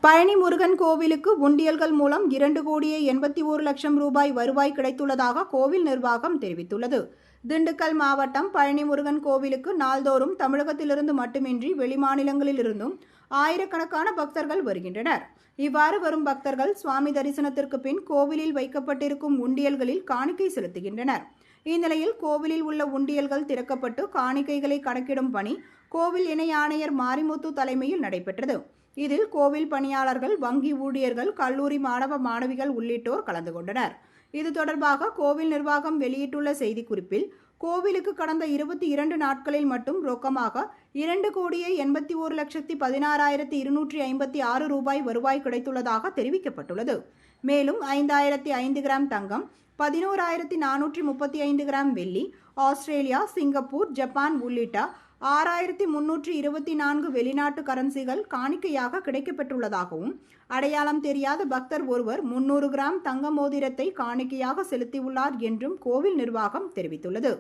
பழனி முருகன் கோவிலுக்கு உண்டியல்கள் மூலம் 2,81,00,000 ரூபாய் வருவாய் கிடைத்துள்ளதாக கோவில் நிர்வாகம் தெரிவித்துள்ளது. திண்டுக்கல் மாவட்டம் பழனி முருகன் கோவிலுக்கு நாள்தோறும் தமிழகத்திலிருந்து மட்டுமின்றி வெளிமாநிலங்களிலிருந்தும் ஆயிரக்கணக்கான பக்தர்கள் வருகின்றனர். இவ்வாறு வரும் பக்தர்கள் சுவாமி தரிசனத்திற்கு பின் கோவிலில் வைக்கப்பட்டிருக்கும் உண்டியல்களில் காணிக்கை செலுத்துகின்றனர். இந்நிலையில் கோவிலில் உள்ள உண்டியல்கள் திறக்கப்பட்டு காணிக்கைகளை கணக்கிடும் பணி கோவில் இணை ஆணையர் மாரிமுத்து தலைமையில் நடைபெற்றது. இதில் கோவில் பணியாளர்கள், வங்கி ஊழியர்கள், கல்லூரி மாணவ மாணவிகள் உள்ளிட்டோர் கலந்து கொண்டனர். இது தொடர்பாக கோவில் நிர்வாகம் வெளியிட்டுள்ள செய்திக்குறிப்பில், கோவிலுக்கு கடந்த 22 நாட்களில் மட்டும் ரொக்கமாக 2,81,16,256 ரூபாய் வருவாய் கிடைத்துள்ளதாக தெரிவிக்கப்பட்டுள்ளது. மேலும் 5,005 கிராம் தங்கம், 11,435 கிராம் வெள்ளி, ஆஸ்திரேலியா, சிங்கப்பூர், ஜப்பான் உள்ளிட்ட 6,324 வெளிநாட்டு கரன்சிகள் காணிக்கையாக கிடைக்கப்பெற்றுள்ளதாகவும், அடையாளம் தெரியாத பக்தர் ஒருவர் 300 கிராம் தங்க மோதிரத்தை காணிக்கையாக செலுத்தியுள்ளார் என்றும் கோவில் நிர்வாகம் தெரிவித்துள்ளது.